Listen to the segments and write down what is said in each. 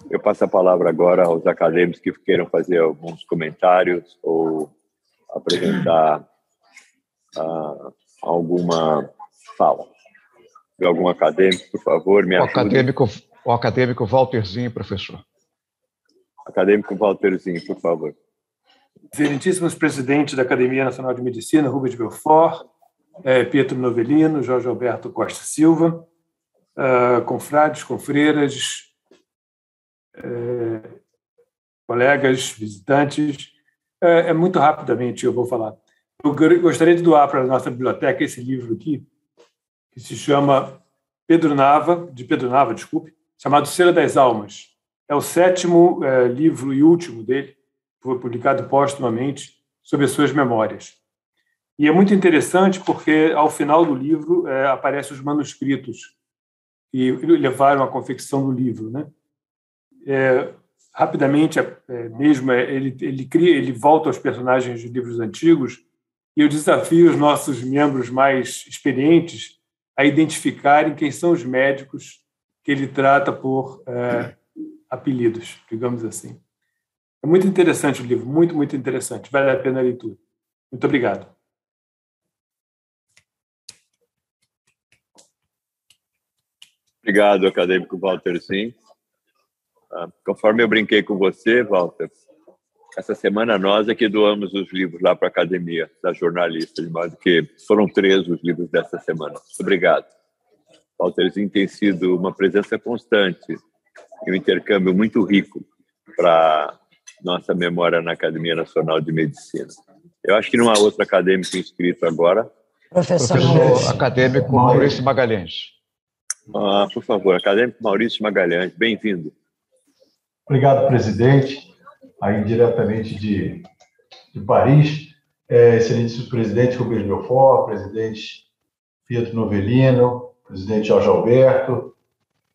Eu passo a palavra agora aos acadêmicos que queiram fazer alguns comentários ou apresentar alguma fala. De algum acadêmico, por favor, me ajude. O acadêmico Walterzinho, professor. Acadêmico Walterzinho, por favor. Excelentíssimos presidentes da Academia Nacional de Medicina, Rubens Belfort, Pietro Novelino, Jorge Alberto Costa Silva, confrades, confreiras, colegas, visitantes. Muito rapidamente eu vou falar. Eu gostaria de doar para a nossa biblioteca esse livro aqui, que se chama Pedro Nava, chamado Cera das Almas. É o 7º livro e último dele, foi publicado póstumamente, sobre as suas memórias. E é muito interessante porque, ao final do livro, aparecem os manuscritos que levaram à confecção do livro, né? Rapidamente, ele volta aos personagens de livros antigos e eu desafio os nossos membros mais experientes a identificarem quem são os médicos que ele trata por apelidos, digamos assim. É muito interessante o livro, muito, muito interessante. Vale a pena a leitura. Muito obrigado. Obrigado, acadêmico Walter, sim. Conforme eu brinquei com você, Walter, essa semana nós é que doamos os livros lá para a Academia da Jornalista, de modo que foram 3 os livros dessa semana. Muito obrigado. Walterzinho tem sido uma presença constante e um intercâmbio muito rico para nossa memória na Academia Nacional de Medicina. Eu acho que não há outro acadêmico inscrito agora. Professor acadêmico Maurício Magalhães. Por favor, acadêmico Maurício Magalhães, bem-vindo. Obrigado, presidente. Aí, diretamente de Paris, excelentíssimo presidente Rubens Belfort, presidente Pietro Novelino, presidente Jorge Alberto,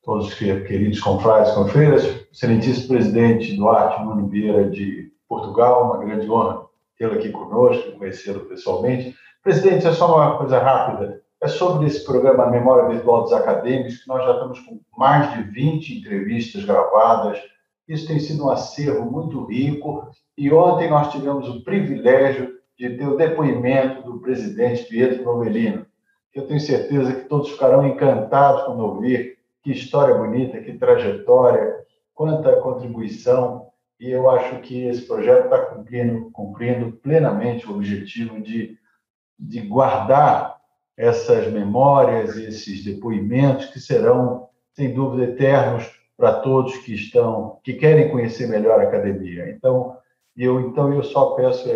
todos os queridos confrades e confreiras, excelentíssimo presidente Duarte Nuno Vieira de Portugal, uma grande honra tê-lo aqui conosco, conhecê-lo pessoalmente. Presidente, é só uma coisa rápida, é sobre esse programa Memória Virtual dos Acadêmicos, que nós já estamos com mais de 20 entrevistas gravadas. Isso tem sido um acervo muito rico e ontem nós tivemos o privilégio de ter o depoimento do presidente Pietro Novelino. Eu tenho certeza que todos ficarão encantados quando ouvir que história bonita, que trajetória, quanta contribuição, e eu acho que esse projeto está cumprindo plenamente o objetivo de guardar essas memórias, esses depoimentos que serão, sem dúvida, eternos para todos que querem conhecer melhor a academia. Então eu só peço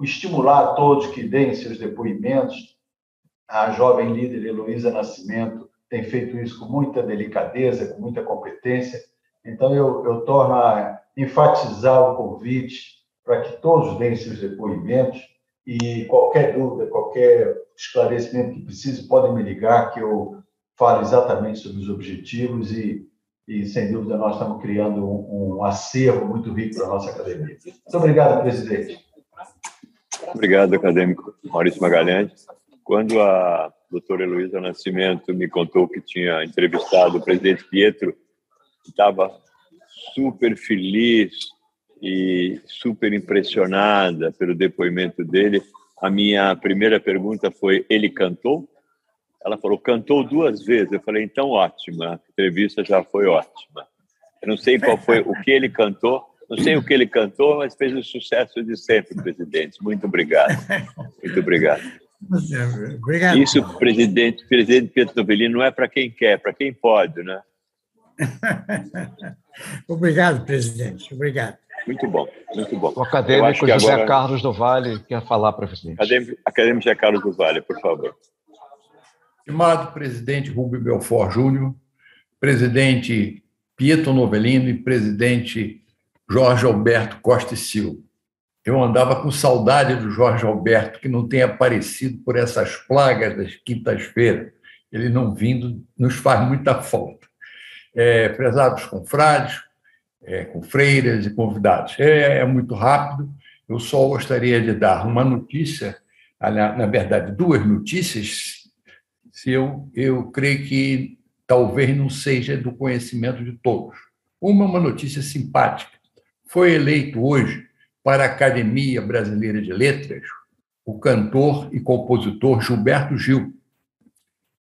estimular a todos que deem seus depoimentos. A jovem líder Heloísa Nascimento tem feito isso com muita delicadeza, com muita competência. Então eu torno a enfatizar o convite para que todos deem seus depoimentos e qualquer dúvida, qualquer esclarecimento que precise, podem me ligar que eu falo exatamente sobre os objetivos e sem dúvida, nós estamos criando um acervo muito rico para a nossa academia. Muito obrigado, presidente. Obrigado, acadêmico Maurício Magalhães. Quando a doutora Heloísa Nascimento me contou que tinha entrevistado o presidente Pietro, estava super feliz e super impressionada pelo depoimento dele. A minha primeira pergunta foi: ele cantou? Ela falou, cantou 2 vezes. Eu falei, então ótimo, a entrevista já foi ótima. Eu não sei qual foi o que ele cantou, mas fez o sucesso de sempre, presidente. Muito obrigado. Muito obrigado. Obrigado. Isso, presidente Pietro Novelino, não é para quem quer, para quem pode, né? Obrigado, presidente. Obrigado. Muito bom, muito bom. O acadêmico José Carlos do Vale quer falar, presidente. Acadêmico José Carlos do Vale, por favor. Estimado presidente Rubens Belfort Júnior, presidente Pietro Novelino e presidente Jorge Alberto Costa e Silva. Eu andava com saudade do Jorge Alberto, que não tem aparecido por essas plagas das quintas-feiras. Ele não vindo nos faz muita falta. Prezados confrades, confreiras e convidados. É muito rápido. Eu só gostaria de dar uma notícia, na verdade, 2 notícias. Eu creio que talvez não seja do conhecimento de todos. Uma notícia simpática. Foi eleito hoje para a Academia Brasileira de Letras o cantor e compositor Gilberto Gil,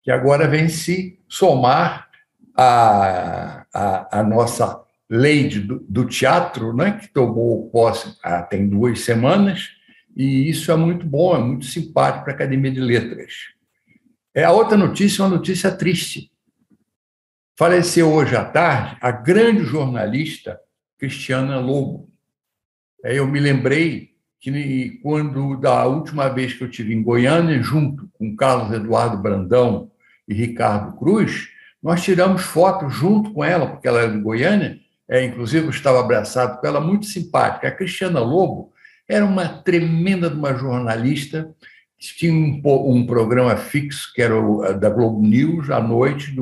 que agora vem se somar à nossa lei do teatro, né, que tomou posse tem 2 semanas, e isso é muito bom, é muito simpático para a Academia de Letras. A outra notícia é uma notícia triste. Faleceu hoje à tarde a grande jornalista Cristiana Lobo. Eu me lembrei que, quando da última vez que eu estive em Goiânia, junto com Carlos Eduardo Brandão e Ricardo Cruz, nós tiramos fotos junto com ela, porque ela é de Goiânia, inclusive eu estava abraçado com ela, muito simpática. A Cristiana Lobo era uma tremenda de uma jornalista, tinha um programa fixo, que era o da Globo News, à noite,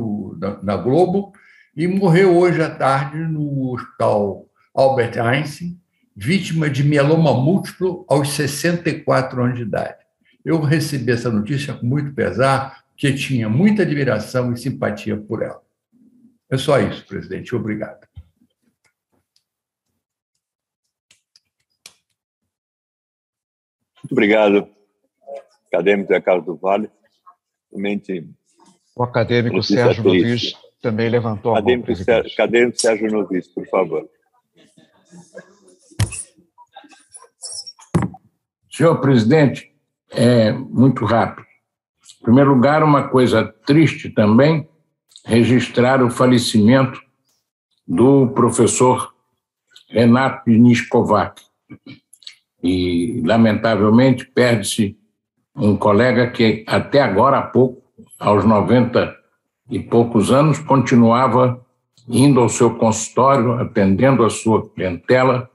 na Globo, e morreu hoje à tarde no Hospital Albert Einstein, vítima de mieloma múltiplo aos 64 anos de idade. Eu recebi essa notícia com muito pesar, porque tinha muita admiração e simpatia por ela. É só isso, presidente. Obrigado. Muito obrigado, acadêmico Zé Carlos do Vale. Realmente, o acadêmico Sérgio Novis também levantou a mão. Acadêmico Sérgio Novis, por favor. Senhor presidente, muito rápido. Em primeiro lugar, uma coisa triste também, registrar o falecimento do professor Renato Diniz Kovac. E, lamentavelmente, perde-se um colega que, até agora há pouco, aos 90 e poucos anos, continuava indo ao seu consultório, atendendo a sua clientela.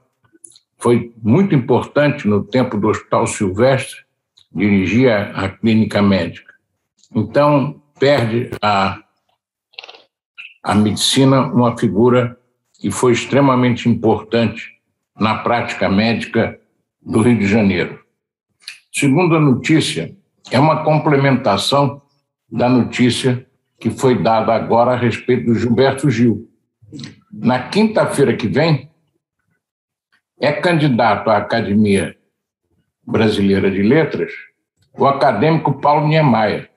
Foi muito importante no tempo do Hospital Silvestre, dirigia a clínica médica. Então, perde a medicina uma figura que foi extremamente importante na prática médica do Rio de Janeiro. Segunda notícia é uma complementação da notícia que foi dada agora a respeito do Gilberto Gil. Na quinta-feira que vem, é candidato à Academia Brasileira de Letras o acadêmico Paulo Niemeyer.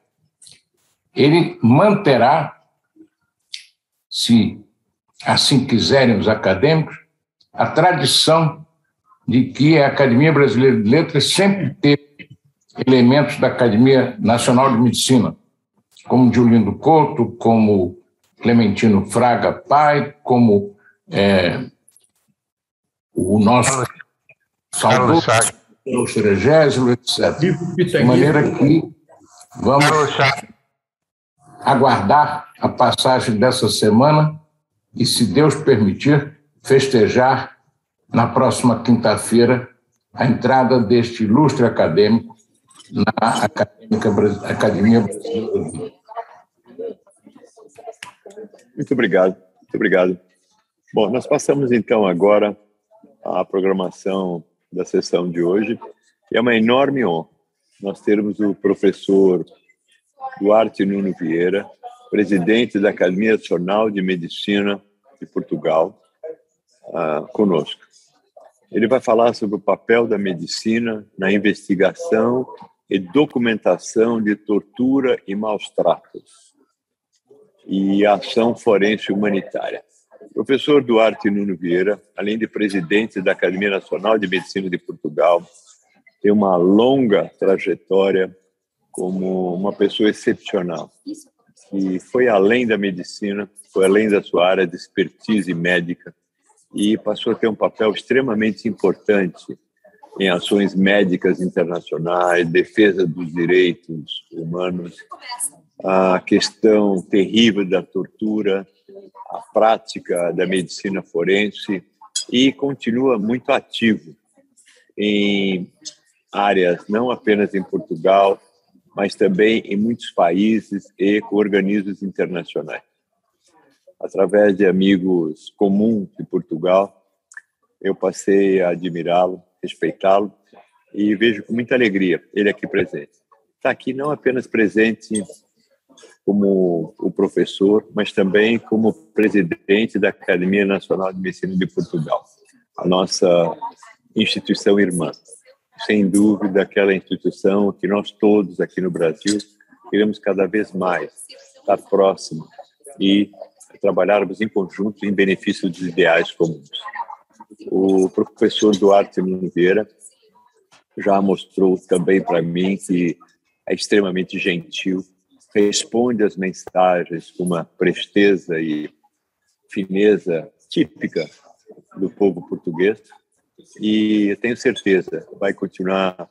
Ele manterá, se assim quiserem os acadêmicos, a tradição de que a Academia Brasileira de Letras sempre teve elementos da Academia Nacional de Medicina, como Diolindo Couto, como Clementino Fraga Pai, como o nosso saudoso Ceregésilo, etc. De maneira que vamos aguardar a passagem dessa semana e, se Deus permitir, festejar na próxima quinta-feira a entrada deste ilustre acadêmico na Academia Brasileira. Muito obrigado, muito obrigado. Bom, nós passamos então agora à programação da sessão de hoje. É uma enorme honra nós termos o professor Duarte Nuno Vieira, presidente da Academia Nacional de Medicina de Portugal, conosco. Ele vai falar sobre o papel da medicina na investigação e documentação de tortura e maus-tratos e ação forense humanitária. O professor Duarte Nuno Vieira, além de presidente da Academia Nacional de Medicina de Portugal, tem uma longa trajetória como uma pessoa excepcional, que foi além da medicina, foi além da sua área de expertise médica e passou a ter um papel extremamente importante em ações médicas internacionais, defesa dos direitos humanos, a questão terrível da tortura, a prática da medicina forense, e continua muito ativo em áreas não apenas em Portugal, mas também em muitos países e com organismos internacionais. Através de amigos comuns de Portugal, eu passei a admirá-lo, respeitá-lo, e vejo com muita alegria ele aqui presente. Está aqui não apenas presente como o professor, mas também como presidente da Academia Nacional de Medicina de Portugal, a nossa instituição irmã. Sem dúvida, aquela instituição que nós todos aqui no Brasil queremos cada vez mais estar próximo e trabalharmos em conjunto em benefício dos ideais comuns. O professor Duarte Nuno Vieira já mostrou também para mim que é extremamente gentil, responde às mensagens com uma presteza e fineza típica do povo português, e eu tenho certeza vai continuar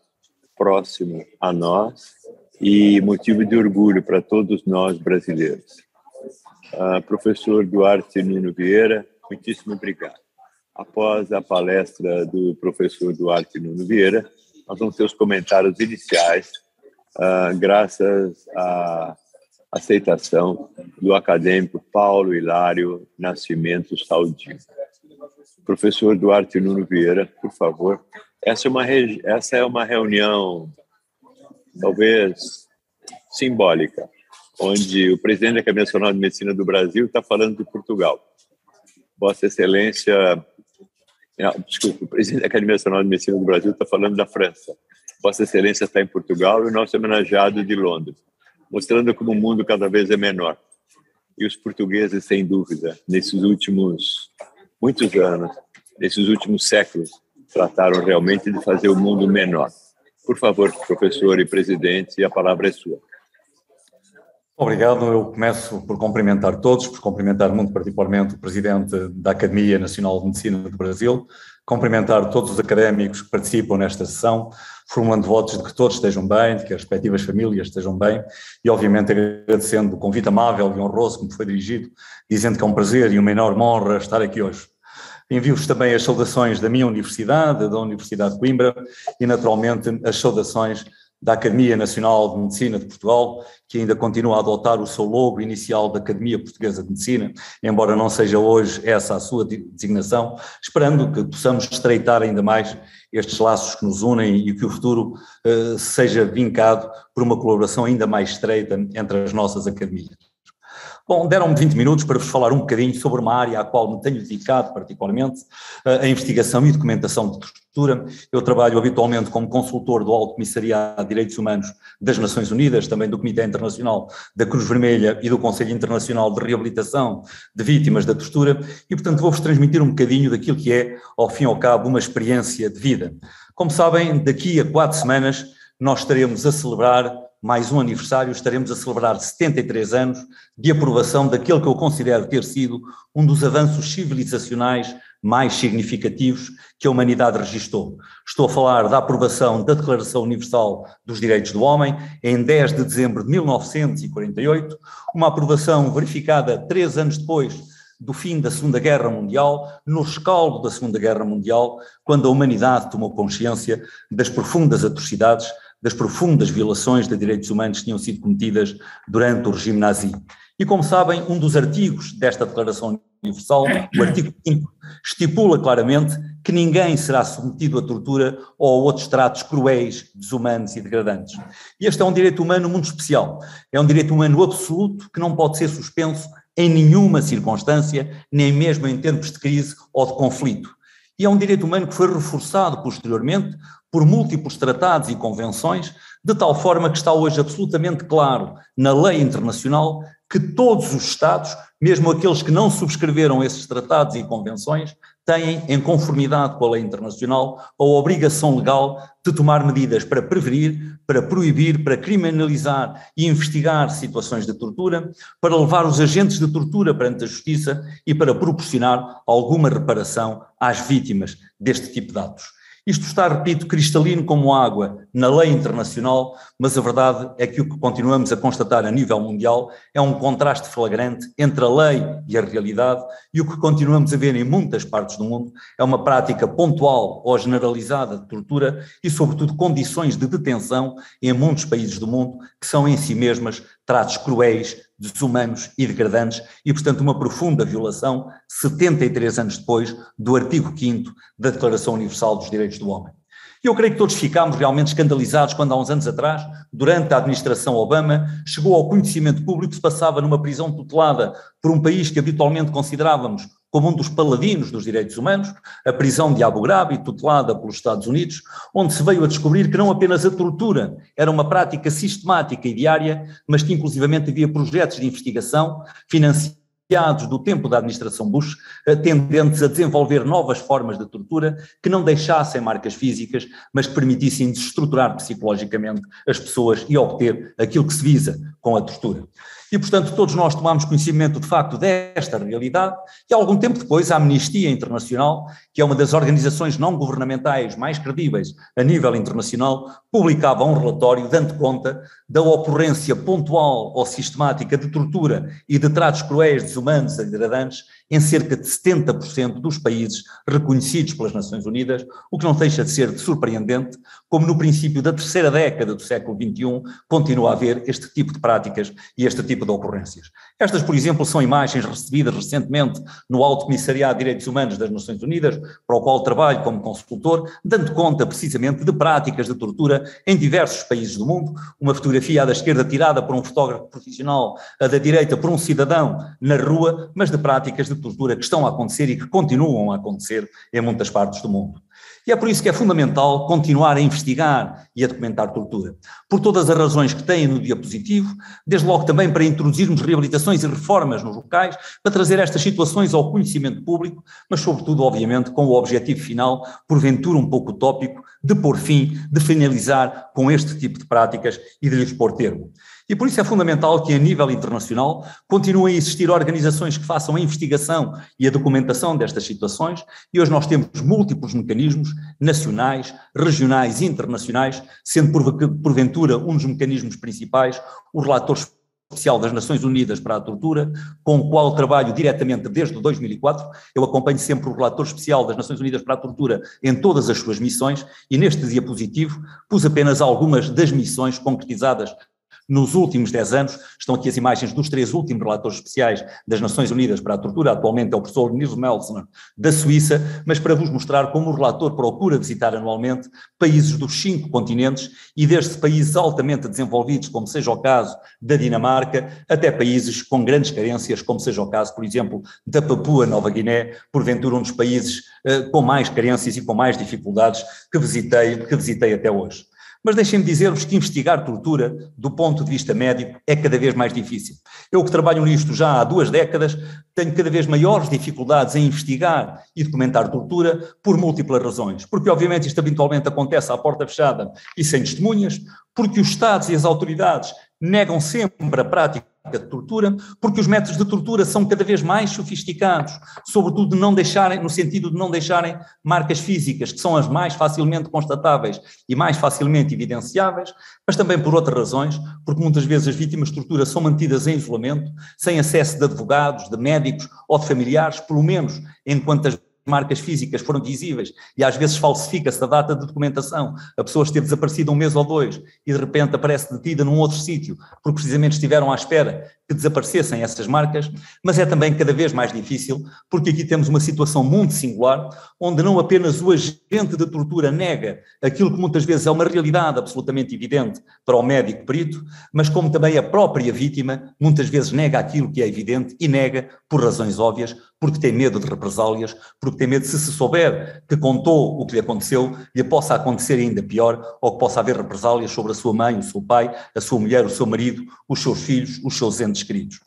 próximo a nós e motivo de orgulho para todos nós brasileiros. Professor Duarte Nuno Vieira, muitíssimo obrigado. Após a palestra do professor Duarte Nuno Vieira, nós vamos ter os comentários iniciais, graças à aceitação do acadêmico Paulo Hilário Nascimento Saldino. Professor Duarte Nuno Vieira, por favor. Essa é uma reunião, talvez, simbólica, onde o presidente da Academia Nacional de Medicina do Brasil está falando de Portugal. Vossa Excelência... Desculpe, o presidente da Academia Nacional de Medicina do Brasil está falando da França. Vossa Excelência está em Portugal e o nosso homenageado de Londres, mostrando como o mundo cada vez é menor. E os portugueses, sem dúvida, nesses últimos muitos anos, nesses últimos séculos, trataram realmente de fazer o mundo menor. Por favor, professor e presidente, a palavra é sua. Obrigado. Eu começo por cumprimentar todos, por cumprimentar muito particularmente o Presidente da Academia Nacional de Medicina do Brasil, cumprimentar todos os académicos que participam nesta sessão, formulando votos de que todos estejam bem, de que as respectivas famílias estejam bem e, obviamente, agradecendo o convite amável e honroso que me foi dirigido, dizendo que é um prazer e uma enorme honra estar aqui hoje. Envio-vos também as saudações da minha universidade, da Universidade de Coimbra, e, naturalmente, as saudações da Academia Nacional de Medicina de Portugal, que ainda continua a adotar o seu logo inicial da Academia Portuguesa de Medicina, embora não seja hoje essa a sua designação, esperando que possamos estreitar ainda mais estes laços que nos unem e que o futuro seja vincado por uma colaboração ainda mais estreita entre as nossas academias. Bom, deram-me 20 minutos para vos falar um bocadinho sobre uma área à qual me tenho dedicado particularmente, a investigação e documentação de tortura. Eu trabalho habitualmente como consultor do Alto Comissariado de Direitos Humanos das Nações Unidas, também do Comitê Internacional da Cruz Vermelha e do Conselho Internacional de Reabilitação de Vítimas da Tortura e, portanto, vou-vos transmitir um bocadinho daquilo que é, ao fim e ao cabo, uma experiência de vida. Como sabem, daqui a 4 semanas nós estaremos a celebrar mais um aniversário, estaremos a celebrar 73 anos de aprovação daquele que eu considero ter sido um dos avanços civilizacionais mais significativos que a humanidade registou. Estou a falar da aprovação da Declaração Universal dos Direitos do Homem, em 10 de dezembro de 1948, uma aprovação verificada 3 anos depois do fim da Segunda Guerra Mundial, no rescaldo da Segunda Guerra Mundial, quando a humanidade tomou consciência das profundas atrocidades, das profundas violações de direitos humanos que tinham sido cometidas durante o regime nazi. E como sabem, um dos artigos desta Declaração Universal, o artigo 5, estipula claramente que ninguém será submetido à tortura ou a outros tratos cruéis, desumanos e degradantes. E este é um direito humano muito especial. É um direito humano absoluto que não pode ser suspenso em nenhuma circunstância, nem mesmo em tempos de crise ou de conflito. E é um direito humano que foi reforçado posteriormente por múltiplos tratados e convenções, de tal forma que está hoje absolutamente claro na lei internacional que todos os Estados, mesmo aqueles que não subscreveram esses tratados e convenções, têm, em conformidade com a lei internacional, a obrigação legal de tomar medidas para prevenir, para proibir, para criminalizar e investigar situações de tortura, para levar os agentes de tortura perante a justiça e para proporcionar alguma reparação às vítimas deste tipo de atos. Isto está, repito, cristalino como água na lei internacional, mas a verdade é que o que continuamos a constatar a nível mundial é um contraste flagrante entre a lei e a realidade, e o que continuamos a ver em muitas partes do mundo é uma prática pontual ou generalizada de tortura e, sobretudo, condições de detenção em muitos países do mundo que são em si mesmas tratos cruéis, desumanos e degradantes e, portanto, uma profunda violação 73 anos depois do artigo 5º da Declaração Universal dos Direitos do Homem. E eu creio que todos ficámos realmente escandalizados quando há uns anos atrás, durante a administração Obama, chegou ao conhecimento público que se passava numa prisão tutelada por um país que habitualmente considerávamos como um dos paladinos dos direitos humanos, a prisão de Abu Ghraib, tutelada pelos Estados Unidos, onde se veio a descobrir que não apenas a tortura era uma prática sistemática e diária, mas que inclusivamente havia projetos de investigação financiados do tempo da administração Bush, tendentes a desenvolver novas formas de tortura que não deixassem marcas físicas, mas que permitissem desestruturar psicologicamente as pessoas e obter aquilo que se visa com a tortura. E, portanto, todos nós tomamos conhecimento de facto desta realidade e, algum tempo depois, a Amnistia Internacional, que é uma das organizações não governamentais mais credíveis a nível internacional, publicava um relatório dando conta da ocorrência pontual ou sistemática de tortura e de tratos cruéis, desumanos e degradantes em cerca de 70% dos países reconhecidos pelas Nações Unidas, o que não deixa de ser surpreendente, como no princípio da terceira década do século XXI continua a haver este tipo de práticas e este tipo de ocorrências. Estas, por exemplo, são imagens recebidas recentemente no Alto Comissariado de Direitos Humanos das Nações Unidas, para o qual trabalho como consultor, dando conta precisamente de práticas de tortura em diversos países do mundo, uma fotografia à da esquerda tirada por um fotógrafo profissional, a da direita por um cidadão na rua, mas de práticas de tortura que estão a acontecer e que continuam a acontecer em muitas partes do mundo. E é por isso que é fundamental continuar a investigar e a documentar tortura, por todas as razões que têm no diapositivo, desde logo também para introduzirmos reabilitações e reformas nos locais, para trazer estas situações ao conhecimento público, mas sobretudo, obviamente, com o objetivo final, porventura um pouco utópico, de pôr fim, de finalizar com este tipo de práticas e de lhes pôr termo. E por isso é fundamental que, a nível internacional, continuem a existir organizações que façam a investigação e a documentação destas situações, e hoje nós temos múltiplos mecanismos nacionais, regionais e internacionais, sendo porventura um dos mecanismos principais o relator especial das Nações Unidas para a Tortura, com o qual trabalho diretamente desde 2004. Eu acompanho sempre o relator especial das Nações Unidas para a Tortura em todas as suas missões, e neste diapositivo pus apenas algumas das missões concretizadas nos últimos 10 anos. Estão aqui as imagens dos 3 últimos relatores especiais das Nações Unidas para a Tortura, atualmente é o professor Nils Melzner, da Suíça, mas para vos mostrar como o relator procura visitar anualmente países dos 5 continentes e desde países altamente desenvolvidos, como seja o caso da Dinamarca, até países com grandes carências, como seja o caso, por exemplo, da Papua Nova Guiné, porventura um dos países com mais carências e com mais dificuldades que visitei até hoje. Mas deixem-me dizer-vos que investigar tortura, do ponto de vista médico, é cada vez mais difícil. Eu que trabalho nisto já há 2 décadas, tenho cada vez maiores dificuldades em investigar e documentar tortura por múltiplas razões. Porque, obviamente, isto habitualmente acontece à porta fechada e sem testemunhas, porque os Estados e as autoridades negam sempre a prática de tortura, porque os métodos de tortura são cada vez mais sofisticados, sobretudo no sentido de não deixarem marcas físicas, que são as mais facilmente constatáveis e mais facilmente evidenciáveis, mas também por outras razões, porque muitas vezes as vítimas de tortura são mantidas em isolamento, sem acesso de advogados, de médicos ou de familiares, pelo menos enquanto as marcas físicas foram visíveis, e às vezes falsifica-se a data de documentação. A pessoa esteve desaparecida 1 mês ou 2 e de repente aparece detida num outro sítio, porque precisamente estiveram à espera que desaparecessem essas marcas, mas é também cada vez mais difícil, porque aqui temos uma situação muito singular, onde não apenas o agente de tortura nega aquilo que muitas vezes é uma realidade absolutamente evidente para o médico perito, mas como também a própria vítima muitas vezes nega aquilo que é evidente e nega por razões óbvias, porque tem medo de represálias, porque tem medo, se souber que contou o que lhe aconteceu, lhe possa acontecer ainda pior, ou que possa haver represálias sobre a sua mãe, o seu pai, a sua mulher, o seu marido, os seus filhos, os seus entes queridos.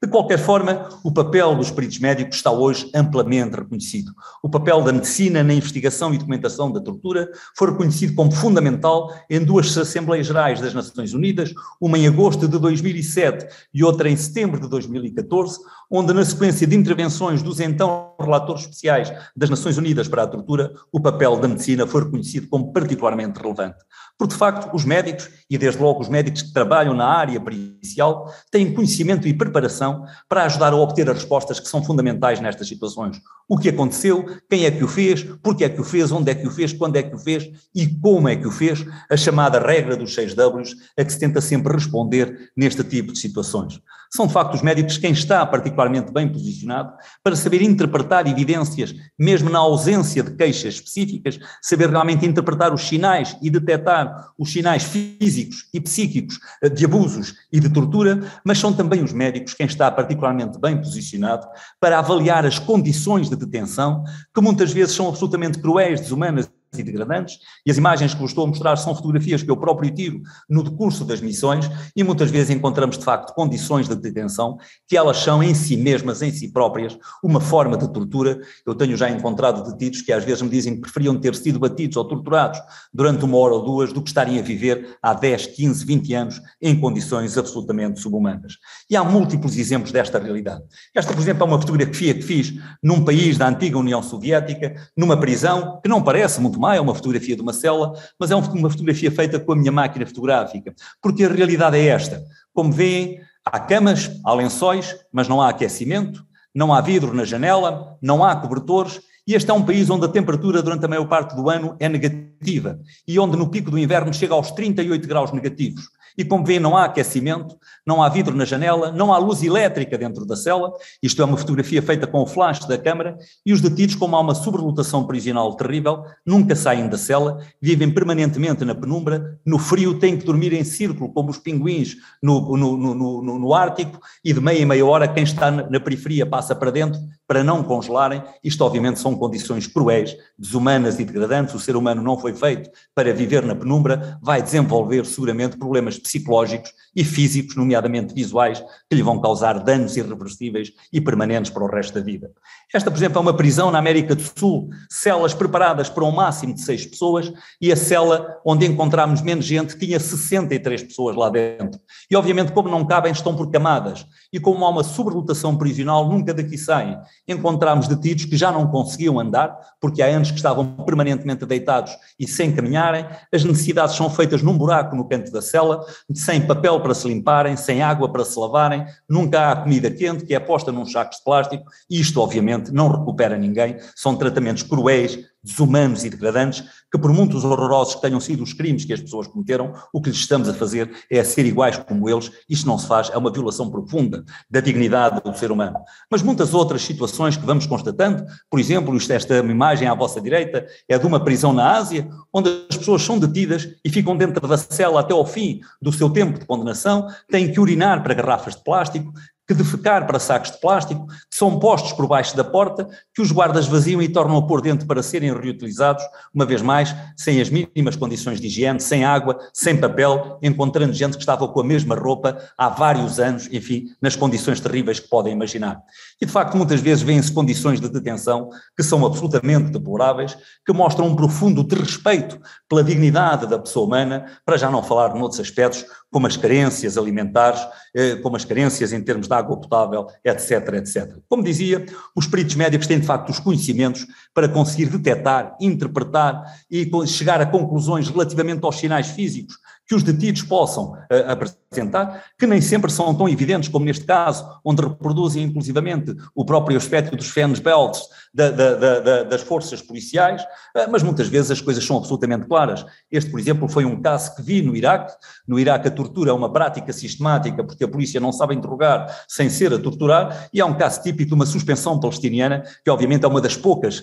De qualquer forma, o papel dos peritos médicos está hoje amplamente reconhecido. O papel da medicina na investigação e documentação da tortura foi reconhecido como fundamental em 2 Assembleias Gerais das Nações Unidas, uma em agosto de 2007 e outra em setembro de 2014, onde, na sequência de intervenções dos então relatores especiais das Nações Unidas para a Tortura, o papel da medicina foi reconhecido como particularmente relevante. Porque, de facto, os médicos, e desde logo os médicos que trabalham na área pericial, têm conhecimento e preparação para ajudar a obter as respostas que são fundamentais nestas situações. O que aconteceu, quem é que o fez, porque é que o fez, onde é que o fez, quando é que o fez e como é que o fez, a chamada regra dos 6 Ws, a que se tenta sempre responder neste tipo de situações. são de facto os médicos quem está particularmente bem posicionado para saber interpretar evidências, mesmo na ausência de queixas específicas, saber realmente interpretar os sinais e detectar os sinais físicos e psíquicos de abusos e de tortura, mas são também os médicos quem está particularmente bem posicionado para avaliar as condições de detenção, que muitas vezes são absolutamente cruéis, desumanas e degradantes, e as imagens que vos estou a mostrar são fotografias que eu próprio tiro no decurso das missões, e muitas vezes encontramos de facto condições de detenção que elas são em si mesmas, em si próprias, uma forma de tortura. Eu tenho já encontrado detidos que às vezes me dizem que preferiam ter sido batidos ou torturados durante 1 hora ou 2 do que estarem a viver há 10, 15, 20 anos em condições absolutamente subhumanas. E há múltiplos exemplos desta realidade. Esta, por exemplo, é uma fotografia que fiz num país da antiga União Soviética, numa prisão, que não parece muito é uma fotografia de uma cela, mas é uma fotografia feita com a minha máquina fotográfica, porque a realidade é esta. Como veem, há camas, há lençóis, mas não há aquecimento, não há vidro na janela, não há cobertores, e este é um país onde a temperatura durante a maior parte do ano é negativa, e onde no pico do inverno chega aos 38 graus negativos. E como veem, não há aquecimento, não há vidro na janela, não há luz elétrica dentro da cela. Isto é uma fotografia feita com o flash da câmara, e os detidos, como há uma sobrelotação prisional terrível, nunca saem da cela, vivem permanentemente na penumbra, no frio têm que dormir em círculo, como os pinguins no Ártico, e de meia em meia hora quem está na periferia passa para dentro para não congelarem. Isto obviamente são condições cruéis, desumanas e degradantes. O ser humano não foi feito para viver na penumbra, vai desenvolver seguramente problemas psicológicos e físicos, nomeadamente visuais, que lhe vão causar danos irreversíveis e permanentes para o resto da vida. Esta, por exemplo, é uma prisão na América do Sul, celas preparadas para um máximo de 6 pessoas, e a cela onde encontramos menos gente tinha 63 pessoas lá dentro. E obviamente, como não cabem, estão por camadas, e como há uma sobrelotação prisional, nunca daqui saem. Encontramos detidos que já não conseguiam andar, porque há anos que estavam permanentemente deitados e sem caminharem, as necessidades são feitas num buraco no canto da cela, sem papel para se limparem, sem água para se lavarem, nunca há comida quente, que é posta num sacos de plástico, e isto obviamente não recupera ninguém, são tratamentos cruéis, desumanos e degradantes, que por muitos horrorosos que tenham sido os crimes que as pessoas cometeram, o que lhes estamos a fazer é a ser iguais como eles. Isto não se faz, é uma violação profunda da dignidade do ser humano. Mas muitas outras situações que vamos constatando, por exemplo, esta imagem à vossa direita é de uma prisão na Ásia, onde as pessoas são detidas e ficam dentro da cela até ao fim do seu tempo de condenação, têm que urinar para garrafas de plástico, que defecar para sacos de plástico, que são postos por baixo da porta, que os guardas vaziam e tornam a pôr dentro para serem reutilizados, uma vez mais, sem as mínimas condições de higiene, sem água, sem papel, encontrando gente que estava com a mesma roupa há vários anos, enfim, nas condições terríveis que podem imaginar. E de facto muitas vezes vêem-se condições de detenção que são absolutamente deploráveis, que mostram um profundo desrespeito pela dignidade da pessoa humana, para já não falar noutros aspectos, como as carências alimentares, como as carências em termos de água potável, etc, etc. Como dizia, os peritos médicos têm de facto os conhecimentos para conseguir detectar, interpretar e chegar a conclusões relativamente aos sinais físicos que os detidos possam apresentar, que nem sempre são tão evidentes como neste caso, onde reproduzem inclusivamente o próprio aspecto dos fens belts das forças policiais, mas muitas vezes as coisas são absolutamente claras. Este, por exemplo, foi um caso que vi no Iraque. No Iraque a tortura é uma prática sistemática, porque a polícia não sabe interrogar sem ser a torturar, e é um caso típico de uma suspensão palestiniana, que obviamente é uma das poucas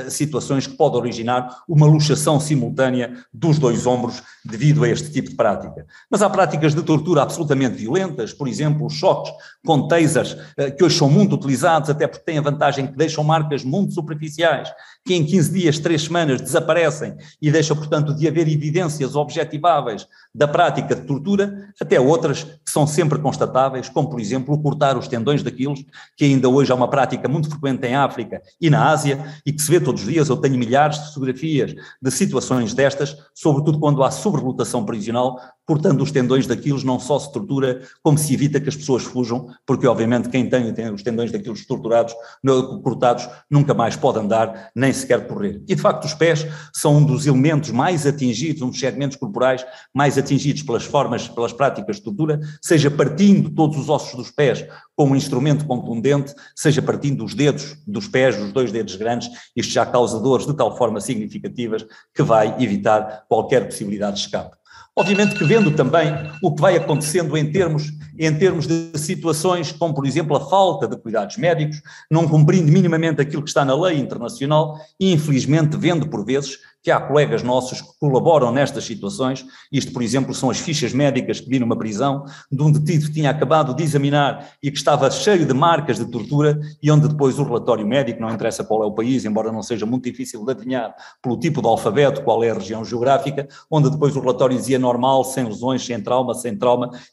situações que pode originar uma luxação simultânea dos 2 ombros devido a este tipo de prática. Mas há práticas de tortura absolutamente violentas, por exemplo, os choques com tasers, que hoje são muito utilizados, até porque têm a vantagem que deixam marcas muito superficiais, que em 15 dias, 3 semanas desaparecem e deixam, portanto, de haver evidências objetiváveis da prática de tortura, até outras que são sempre constatáveis, como, por exemplo, o cortar os tendões daqueles, que ainda hoje é uma prática muito frequente em África e na Ásia, e que se vê todos os dias. Eu tenho milhares de fotografias de situações destas, sobretudo quando há sobrelotação prisional, cortando os tendões daqueles não só se tortura, como se evita que as pessoas fujam, porque obviamente quem tem os tendões daqueles cortados nunca mais pode andar, nem sequer correr. E de facto os pés são um dos elementos mais atingidos, um dos segmentos corporais mais atingidos pelas práticas de tortura, seja partindo todos os ossos dos pés com um instrumento contundente, seja partindo os dedos dos pés, os 2 dedos grandes, isto já causa dores de tal forma significativas que vai evitar qualquer possibilidade de escape. Obviamente que vendo também o que vai acontecendo em termos em termos de situações como, por exemplo, a falta de cuidados médicos, não cumprindo minimamente aquilo que está na lei internacional e, infelizmente, vendo por vezes que há colegas nossos que colaboram nestas situações. Isto, por exemplo, são as fichas médicas que vi numa prisão de um detido que tinha acabado de examinar e que estava cheio de marcas de tortura e onde depois o relatório médico, não interessa qual é o país, embora não seja muito difícil de adivinhar pelo tipo de alfabeto, qual é a região geográfica, onde depois o relatório dizia normal, sem lesões, sem trauma,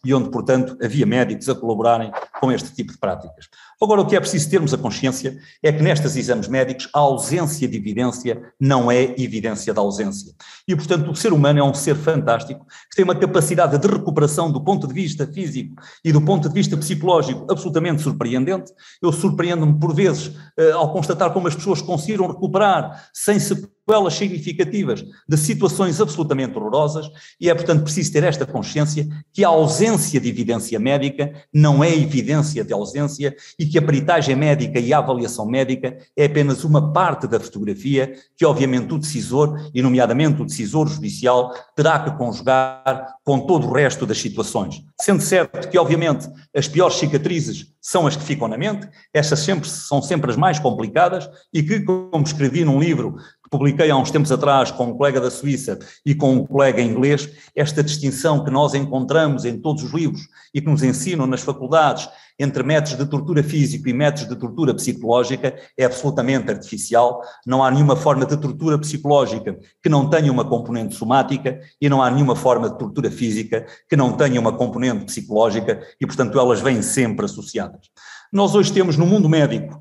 e onde, portanto, havia médicos a colaborarem com este tipo de práticas. Agora, o que é preciso termos a consciência é que nestes exames médicos a ausência de evidência não é evidência da ausência. E, portanto, o ser humano é um ser fantástico, que tem uma capacidade de recuperação do ponto de vista físico e do ponto de vista psicológico absolutamente surpreendente. Eu surpreendo-me por vezes ao constatar como as pessoas conseguiram recuperar sem sequelas significativas de situações absolutamente horrorosas e é, portanto, preciso ter esta consciência que a ausência de evidência médica não é evidência de ausência e que a peritagem médica e a avaliação médica é apenas uma parte da fotografia que, obviamente, o decisor, e nomeadamente o decisor judicial, terá que conjugar com todo o resto das situações. Sendo certo que, obviamente, as piores cicatrizes são as que ficam na mente, estas são sempre as mais complicadas e que, como escrevi num livro que publiquei há uns tempos atrás com um colega da Suíça e com um colega inglês, esta distinção que nós encontramos em todos os livros e que nos ensinam nas faculdades entre métodos de tortura física e métodos de tortura psicológica é absolutamente artificial. Não há nenhuma forma de tortura psicológica que não tenha uma componente somática e não há nenhuma forma de tortura física que não tenha uma componente psicológica e, portanto, elas vêm sempre associadas. Nós hoje temos no mundo médico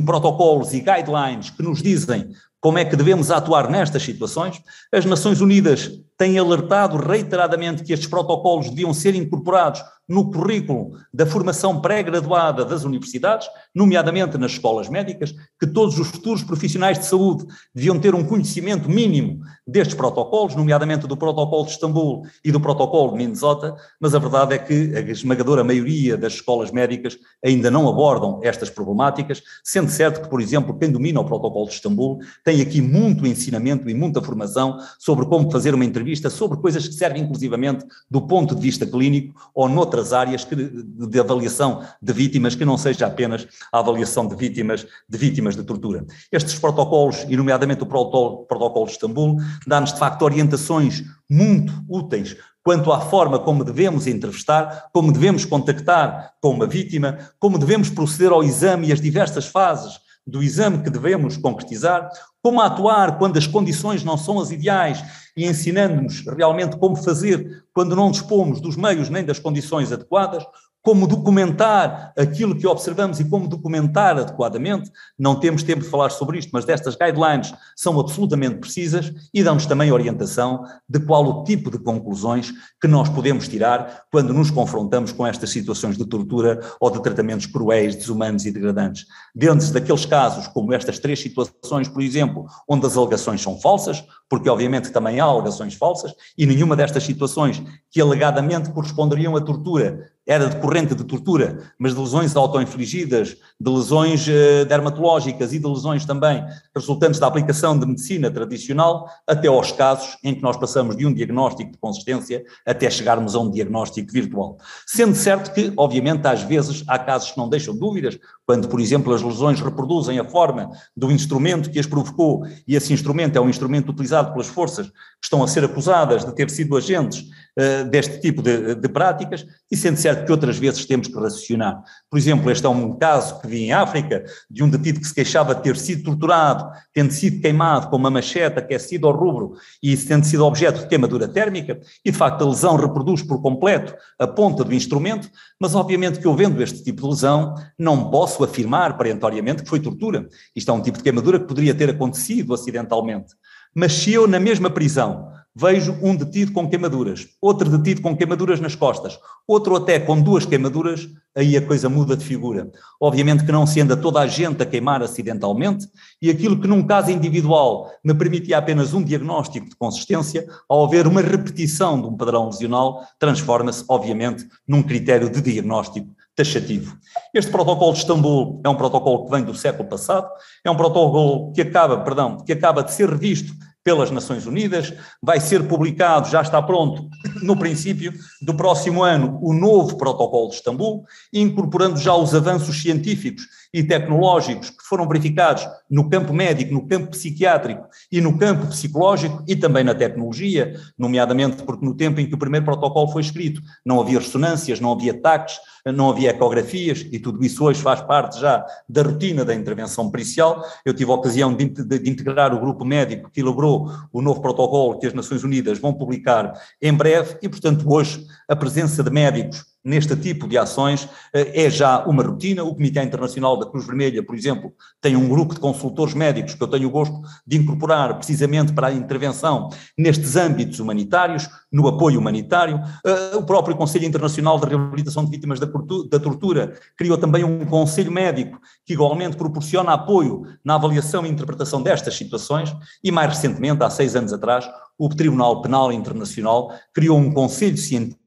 protocolos e guidelines que nos dizem como é que devemos atuar nestas situações. As Nações Unidas têm alertado reiteradamente que estes protocolos deviam ser incorporados no currículo da formação pré-graduada das universidades, nomeadamente nas escolas médicas, que todos os futuros profissionais de saúde deviam ter um conhecimento mínimo destes protocolos, nomeadamente do protocolo de Istambul e do protocolo de Minnesota, mas a verdade é que a esmagadora maioria das escolas médicas ainda não abordam estas problemáticas, sendo certo que, por exemplo, quem domina o protocolo de Istambul tem aqui muito ensinamento e muita formação sobre como fazer uma entrevista, sobre coisas que servem inclusivamente do ponto de vista clínico ou noutras áreas de avaliação de vítimas, que não seja apenas a avaliação de vítimas de tortura. Estes protocolos, e nomeadamente o protocolo de Istambul, dá-nos de facto orientações muito úteis quanto à forma como devemos entrevistar, como devemos contactar com uma vítima, como devemos proceder ao exame e as diversas fases do exame que devemos concretizar, como atuar quando as condições não são as ideais e ensinando-nos realmente como fazer quando não dispomos dos meios nem das condições adequadas, como documentar aquilo que observamos e como documentar adequadamente. Não temos tempo de falar sobre isto, mas destas guidelines são absolutamente precisas e dão-nos também orientação de qual o tipo de conclusões que nós podemos tirar quando nos confrontamos com estas situações de tortura ou de tratamentos cruéis, desumanos e degradantes. Dentro daqueles casos, como estas 3 situações, por exemplo, onde as alegações são falsas, porque obviamente também há alegações falsas, e nenhuma destas situações que alegadamente corresponderiam à tortura era decorrente de tortura, mas de lesões autoinfligidas, de lesões dermatológicas e de lesões também resultantes da aplicação de medicina tradicional, até aos casos em que nós passamos de um diagnóstico de consistência até chegarmos a um diagnóstico virtual. Sendo certo que, obviamente, às vezes há casos que não deixam dúvidas, quando, por exemplo, as lesões reproduzem a forma do instrumento que as provocou e esse instrumento é um instrumento utilizado pelas forças que estão a ser acusadas de ter sido agentes deste tipo de práticas, e sendo certo que outras vezes temos que raciocinar. Por exemplo, este é um caso que vi em África, de um detido que se queixava de ter sido torturado, tendo sido queimado com uma machete aquecida ao rubro e tendo sido objeto de queimadura térmica, e de facto a lesão reproduz por completo a ponta do instrumento, mas obviamente que eu vendo este tipo de lesão não posso afirmar perentoriamente que foi tortura. Isto é um tipo de queimadura que poderia ter acontecido acidentalmente. Mas se eu na mesma prisão vejo um detido com queimaduras, outro detido com queimaduras nas costas, outro até com 2 queimaduras, aí a coisa muda de figura. Obviamente que não se anda toda a gente a queimar acidentalmente, e aquilo que num caso individual me permitia apenas um diagnóstico de consistência, ao haver uma repetição de um padrão lesional, transforma-se obviamente num critério de diagnóstico taxativo. Este protocolo de Istambul é um protocolo que vem do século passado, é um protocolo que acaba de ser revisto pelas Nações Unidas, vai ser publicado, já está pronto, no princípio do próximo ano, o novo Protocolo de Istambul, incorporando já os avanços científicos e tecnológicos que foram verificados no campo médico, no campo psiquiátrico e no campo psicológico e também na tecnologia, nomeadamente porque no tempo em que o primeiro protocolo foi escrito não havia ressonâncias, não havia taques, não havia ecografias e tudo isso hoje faz parte já da rotina da intervenção pericial. Eu tive a ocasião de integrar o grupo médico que elaborou o novo protocolo que as Nações Unidas vão publicar em breve e, portanto, hoje a presença de médicos neste tipo de ações é já uma rotina. O Comitê Internacional da Cruz Vermelha, por exemplo, tem um grupo de consultores médicos que eu tenho o gosto de incorporar precisamente para a intervenção nestes âmbitos humanitários, no apoio humanitário. O próprio Conselho Internacional de Reabilitação de Vítimas da Tortura criou também um conselho médico que igualmente proporciona apoio na avaliação e interpretação destas situações e, mais recentemente, há 6 anos atrás, o Tribunal Penal Internacional criou um conselho científico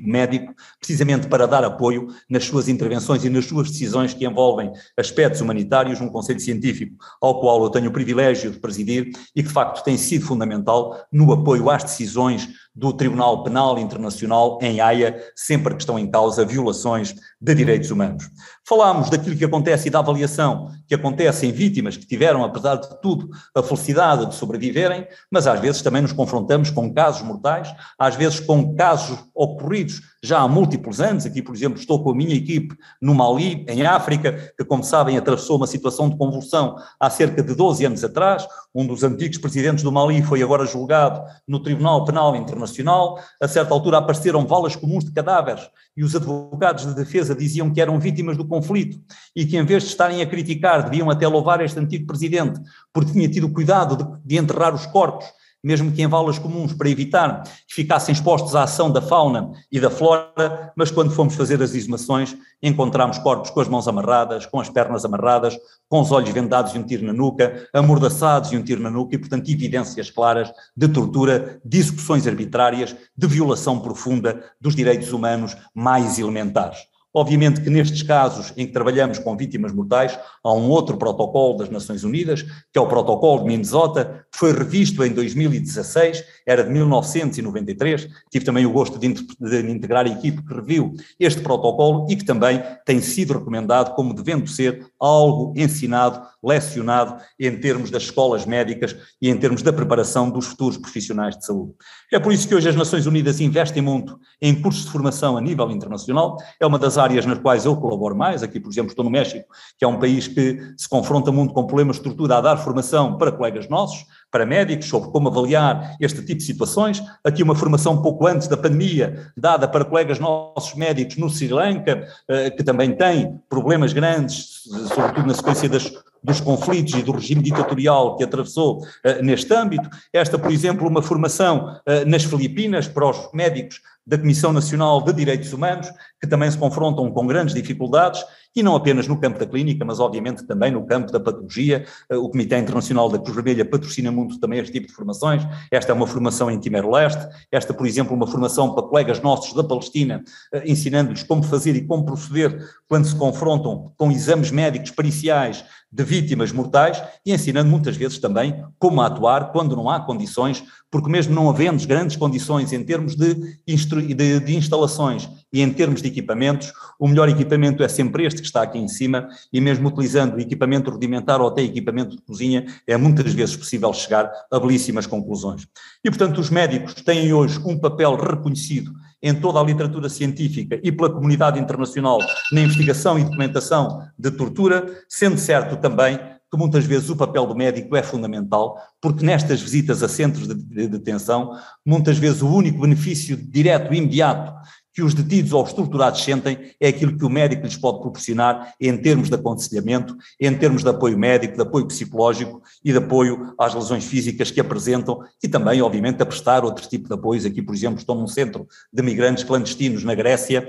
médico, precisamente para dar apoio nas suas intervenções e nas suas decisões que envolvem aspectos humanitários, um conselho científico ao qual eu tenho o privilégio de presidir e que de facto tem sido fundamental no apoio às decisões do Tribunal Penal Internacional em Haia, sempre que estão em causa violações de direitos humanos. Falámos daquilo que acontece e da avaliação que acontece em vítimas que tiveram, apesar de tudo, a felicidade de sobreviverem, mas às vezes também nos confrontamos com casos mortais, às vezes com casos ocorridos já há múltiplos anos. Aqui, por exemplo, estou com a minha equipe no Mali, em África, que, como sabem, atravessou uma situação de convulsão há cerca de 12 anos atrás. Um dos antigos presidentes do Mali foi agora julgado no Tribunal Penal Internacional. A certa altura apareceram valas comuns de cadáveres e os advogados de defesa diziam que eram vítimas do conflito e que, em vez de estarem a criticar, deviam até louvar este antigo presidente porque tinha tido cuidado de enterrar os corpos, mesmo que em valas comuns, para evitar que ficassem expostos à ação da fauna e da flora, mas quando fomos fazer as exumações, encontramos corpos com as mãos amarradas, com as pernas amarradas, com os olhos vendados e um tiro na nuca, amordaçados e um tiro na nuca, e, portanto, evidências claras de tortura, de execuções arbitrárias, de violação profunda dos direitos humanos mais elementares. Obviamente que nestes casos em que trabalhamos com vítimas mortais, há um outro protocolo das Nações Unidas, que é o protocolo de Minnesota, que foi revisto em 2016, era de 1993, tive também o gosto de integrar a equipe que reviu este protocolo e que também tem sido recomendado como devendo ser algo ensinado, lecionado em termos das escolas médicas e em termos da preparação dos futuros profissionais de saúde. É por isso que hoje as Nações Unidas investem muito em cursos de formação a nível internacional, é uma das áreas nas quais eu colaboro mais. Aqui, por exemplo, estou no México, que é um país que se confronta muito com problemas de estrutura, a dar formação para colegas nossos, para médicos, sobre como avaliar este tipo de situações. Aqui uma formação pouco antes da pandemia, dada para colegas nossos médicos no Sri Lanka, que também tem problemas grandes, sobretudo na sequência dos conflitos e do regime ditatorial que atravessou neste âmbito. Esta, por exemplo, uma formação nas Filipinas para os médicos da Comissão Nacional de Direitos Humanos, que também se confrontam com grandes dificuldades, e não apenas no campo da clínica, mas obviamente também no campo da patologia. O Comitê Internacional da Cruz Vermelha patrocina muito também este tipo de formações. Esta é uma formação em Timor-Leste, esta, por exemplo, uma formação para colegas nossos da Palestina, ensinando-lhes como fazer e como proceder quando se confrontam com exames médicos periciais de vítimas mortais e ensinando muitas vezes também como atuar quando não há condições, porque mesmo não havendo grandes condições em termos de instalações e em termos de equipamentos, o melhor equipamento é sempre este que está aqui em cima, e mesmo utilizando equipamento rudimentar ou até equipamento de cozinha, é muitas vezes possível chegar a belíssimas conclusões. E, portanto, os médicos têm hoje um papel reconhecido em toda a literatura científica e pela comunidade internacional na investigação e documentação de tortura, sendo certo também que muitas vezes o papel do médico é fundamental, porque nestas visitas a centros de detenção, muitas vezes o único benefício direto e imediato que os detidos ou os torturados sentem é aquilo que o médico lhes pode proporcionar em termos de aconselhamento, em termos de apoio médico, de apoio psicológico e de apoio às lesões físicas que apresentam e também, obviamente, a prestar outro tipo de apoios. Aqui, por exemplo, estou num centro de migrantes clandestinos na Grécia,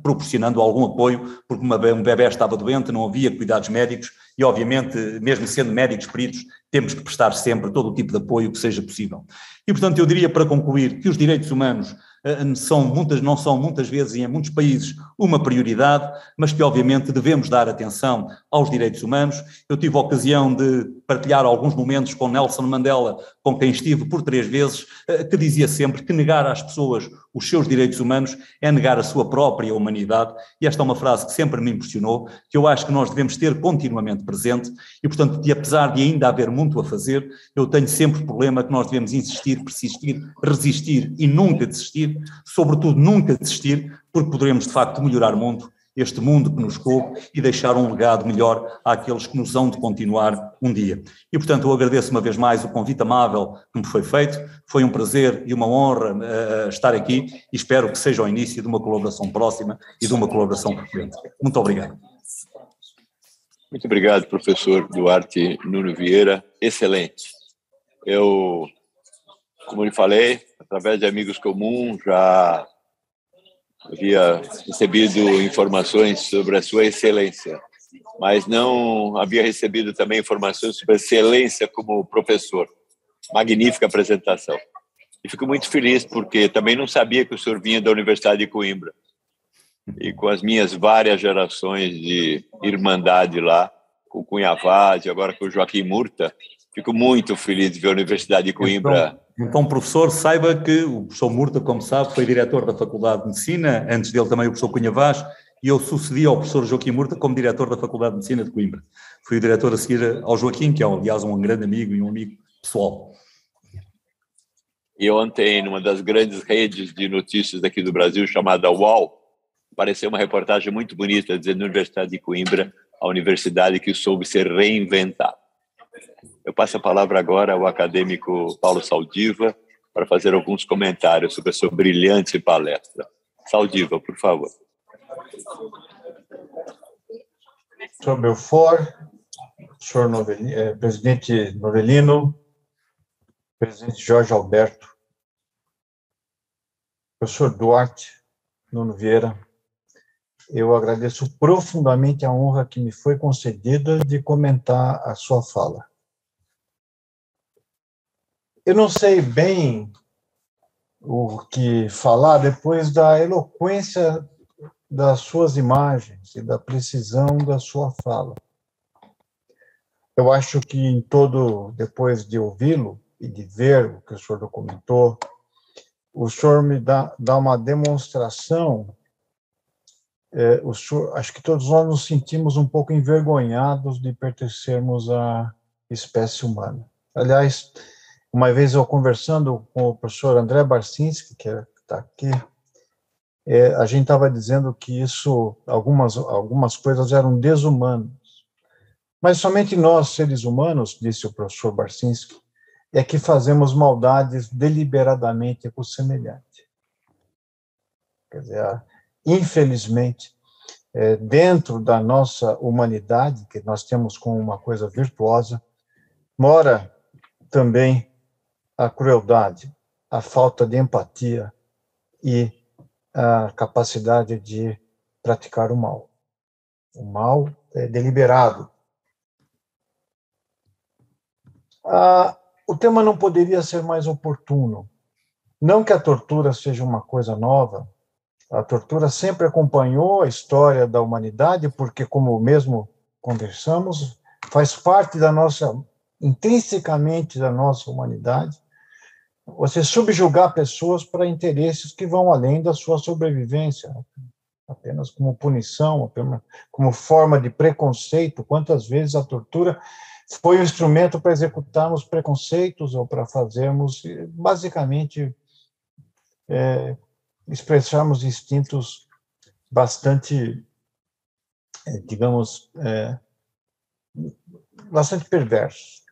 proporcionando algum apoio, porque um bebé estava doente, não havia cuidados médicos e, obviamente, mesmo sendo médicos peritos, temos que prestar sempre todo o tipo de apoio que seja possível. E, portanto, eu diria para concluir que os direitos humanos não são muitas vezes e em muitos países uma prioridade, mas que obviamente devemos dar atenção aos direitos humanos. Eu tive a ocasião de partilhar alguns momentos com Nelson Mandela, com quem estive por 3 vezes, que dizia sempre que negar às pessoas os seus direitos humanos é negar a sua própria humanidade, e esta é uma frase que sempre me impressionou, que eu acho que nós devemos ter continuamente presente, e portanto, que apesar de ainda haver muito a fazer, eu tenho sempre o problema que nós devemos insistir, persistir, resistir e nunca desistir, sobretudo nunca desistir, porque poderemos de facto melhorar o mundo, este mundo que nos coube, e deixar um legado melhor àqueles que nos hão de continuar um dia. E, portanto, eu agradeço uma vez mais o convite amável que me foi feito, foi um prazer e uma honra estar aqui, e espero que seja o início de uma colaboração próxima e de uma colaboração frequente. Muito obrigado. Muito obrigado, professor Duarte Nuno Vieira, excelente. Eu, como lhe falei, através de amigos comuns, já havia recebido informações sobre a sua excelência, mas não havia recebido também informações sobre a excelência como professor. Magnífica apresentação. E fico muito feliz porque também não sabia que o senhor vinha da Universidade de Coimbra. E com as minhas várias gerações de irmandade lá, com o Cunha Vaz, agora com o Joaquim Murta, fico muito feliz de ver a Universidade de Coimbra. Então, professor, saiba que o professor Murta, como sabe, foi diretor da Faculdade de Medicina, antes dele também o professor Cunha Vaz, e eu sucedi ao professor Joaquim Murta como diretor da Faculdade de Medicina de Coimbra. Fui o diretor a seguir ao Joaquim, que é, aliás, um grande amigo e um amigo pessoal. E ontem, numa das grandes redes de notícias aqui do Brasil, chamada UOL, apareceu uma reportagem muito bonita dizendo: Universidade de Coimbra, a universidade que soube se reinventar. Eu passo a palavra agora ao acadêmico Paulo Saldiva para fazer alguns comentários sobre a sua brilhante palestra. Saldiva, por favor. Professor Belfort, professor presidente Novelino, presidente Jorge Alberto, professor Duarte Nuno Vieira, eu agradeço profundamente a honra que me foi concedida de comentar a sua fala. Eu não sei bem o que falar depois da eloquência das suas imagens e da precisão da sua fala. Eu acho que depois de ouvi-lo e de ver o que o senhor documentou, o senhor me dá uma demonstração. Acho que todos nós nos sentimos um pouco envergonhados de pertencermos à espécie humana. Aliás, uma vez eu conversando com o professor André Barcinski, que está aqui, a gente estava dizendo que algumas coisas eram desumanas. Mas somente nós, seres humanos, disse o professor Barcinski, é que fazemos maldades deliberadamente com o semelhante. Quer dizer, infelizmente, dentro da nossa humanidade, que nós temos como uma coisa virtuosa, mora também a crueldade, a falta de empatia e a capacidade de praticar o mal. O mal é deliberado. O tema não poderia ser mais oportuno. Não que a tortura seja uma coisa nova, a tortura sempre acompanhou a história da humanidade, porque, como mesmo conversamos, faz parte intrinsecamente da nossa humanidade, você subjugar pessoas para interesses que vão além da sua sobrevivência, apenas como punição, apenas como forma de preconceito. Quantas vezes a tortura foi um instrumento para executarmos preconceitos ou para fazermos, basicamente, expressarmos instintos bastante, digamos, bastante perversos.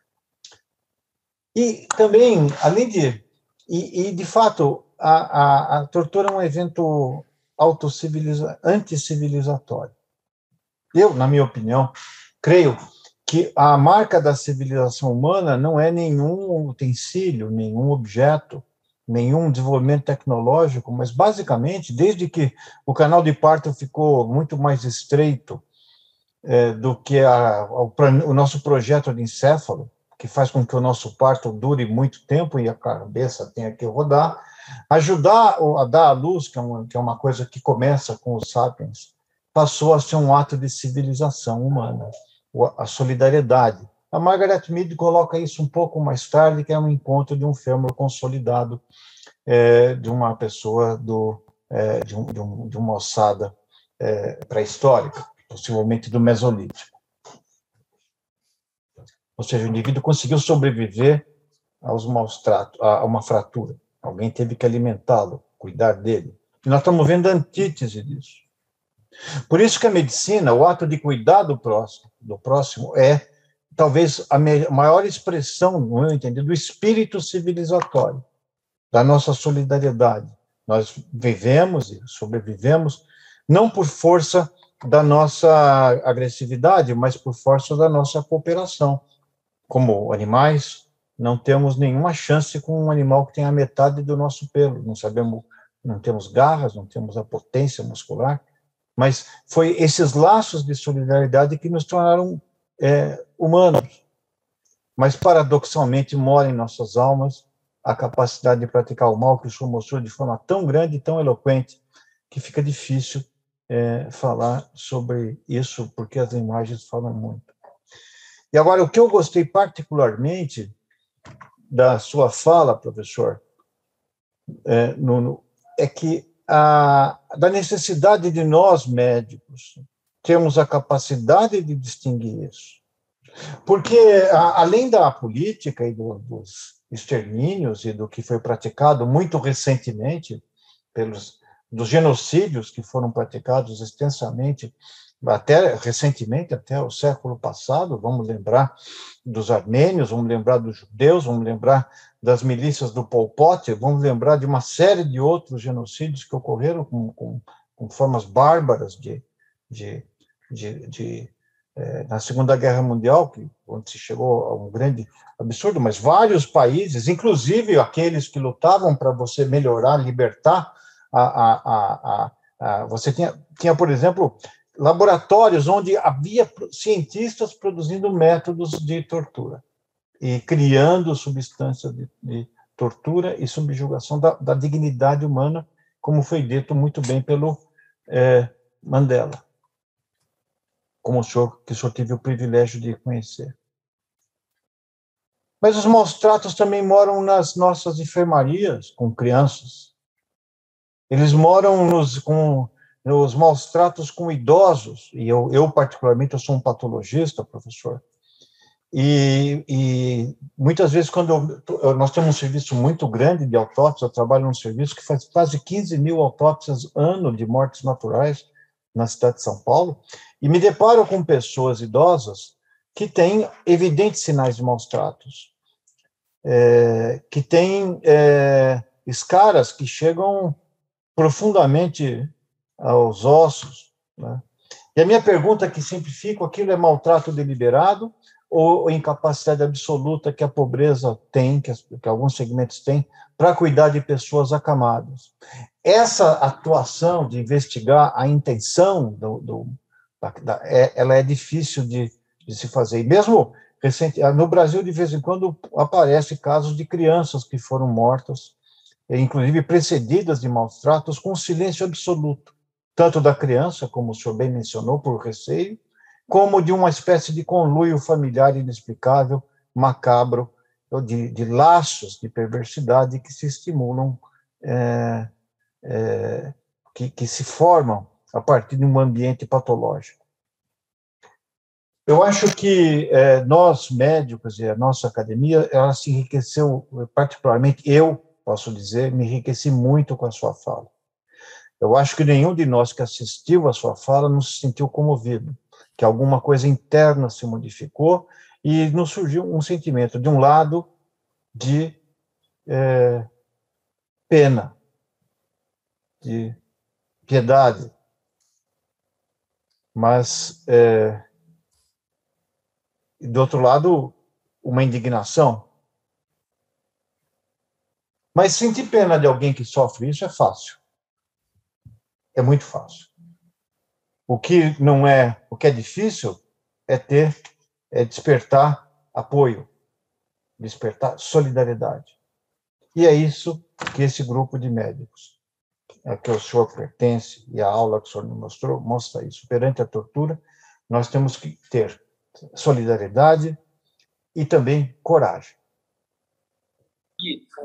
E também, além de... de fato, a tortura é um evento anticivilizatório. Eu, na minha opinião, creio que a marca da civilização humana não é nenhum utensílio, nenhum objeto, nenhum desenvolvimento tecnológico, mas, basicamente, desde que o canal de parto ficou muito mais estreito do que o nosso projeto de encéfalo, que faz com que o nosso parto dure muito tempo e a cabeça tenha que rodar, ajudar a dar à luz, que é uma coisa que começa com os sapiens, passou a ser um ato de civilização humana, a solidariedade. A Margaret Mead coloca isso um pouco mais tarde, que é um encontro de um fêmur consolidado de uma pessoa de uma ossada pré-histórica, possivelmente do Mesolítico. Ou seja, o indivíduo conseguiu sobreviver aos maus tratos, a uma fratura. Alguém teve que alimentá-lo, cuidar dele. E nós estamos vendo a antítese disso. Por isso que a medicina, o ato de cuidar do próximo é talvez a maior expressão, no meu entender, do espírito civilizatório, da nossa solidariedade. Nós vivemos e sobrevivemos não por força da nossa agressividade, mas por força da nossa cooperação. Como animais, não temos nenhuma chance com um animal que tem a metade do nosso pelo. Não temos garras, não temos a potência muscular, mas foi esses laços de solidariedade que nos tornaram humanos. Mas, paradoxalmente, mora em nossas almas a capacidade de praticar o mal, que o senhor mostrou de forma tão grande e tão eloquente, que fica difícil falar sobre isso, porque as imagens falam muito. E agora, o que eu gostei particularmente da sua fala, professor, Nuno, é que da necessidade de nós, médicos, termos a capacidade de distinguir isso. Porque, além da política e dos extermínios e do que foi praticado muito recentemente, dos genocídios que foram praticados extensamente, até recentemente, até o século passado, vamos lembrar dos armênios, vamos lembrar dos judeus, vamos lembrar das milícias do Pol Pot, vamos lembrar de uma série de outros genocídios que ocorreram com formas bárbaras na Segunda Guerra Mundial, onde se chegou a um grande absurdo, mas vários países, inclusive aqueles que lutavam para você melhorar, libertar, você tinha, por exemplo, laboratórios onde havia cientistas produzindo métodos de tortura e criando substâncias de tortura e subjugação da dignidade humana, como foi dito muito bem pelo Mandela, que o senhor teve o privilégio de conhecer. Mas os maus tratos também moram nas nossas enfermarias com crianças. Eles moram nos maus tratos com idosos, e eu particularmente, eu sou um patologista, professor, e muitas vezes, quando nós temos um serviço muito grande de autópsia, eu trabalho num serviço que faz quase 15 mil autópsias ano de mortes naturais na cidade de São Paulo, e me deparo com pessoas idosas que têm evidentes sinais de maus tratos, que têm escaras que chegam profundamente aos ossos, né? E a minha pergunta que sempre fica, aquilo é maltrato deliberado ou incapacidade absoluta que a pobreza tem, que alguns segmentos têm, para cuidar de pessoas acamadas? Essa atuação de investigar a intenção ela é difícil de se fazer. E mesmo no Brasil, de vez em quando, aparecem casos de crianças que foram mortas, inclusive precedidas de maus tratos, com silêncio absoluto, tanto da criança, como o senhor bem mencionou, por receio, como de uma espécie de conluio familiar inexplicável, macabro, de laços de perversidade que se estimulam, que se formam a partir de um ambiente patológico. Eu acho que nós, médicos, e a nossa academia, ela se enriqueceu, particularmente eu, posso dizer, me enriqueci muito com a sua fala. Eu acho que nenhum de nós que assistiu a sua fala não se sentiu comovido, que alguma coisa interna se modificou e nos surgiu um sentimento, de um lado, de pena, de piedade, mas, do outro lado, uma indignação. Mas sentir pena de alguém que sofre isso é fácil. É muito fácil. O que é difícil é despertar apoio, despertar solidariedade. E é isso que esse grupo de médicos, a que o senhor pertence, e a aula que o senhor nos mostrou, mostra isso. Perante a tortura, nós temos que ter solidariedade e também coragem.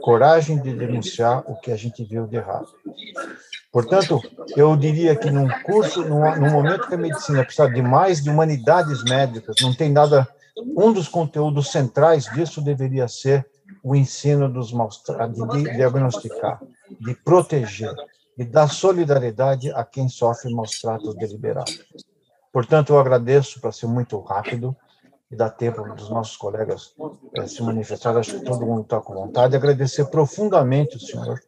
Coragem de denunciar o que a gente viu de errado. Portanto, eu diria que num curso, num momento que a medicina precisa de mais de humanidades médicas, não tem nada. Um dos conteúdos centrais disso deveria ser o ensino dos maus-tratos, de diagnosticar, de proteger, e dar solidariedade a quem sofre maus-tratos deliberados. Portanto, eu agradeço, para ser muito rápido, e dar tempo dos nossos colegas se manifestarem, acho que todo mundo está com vontade, agradecer profundamente o senhor,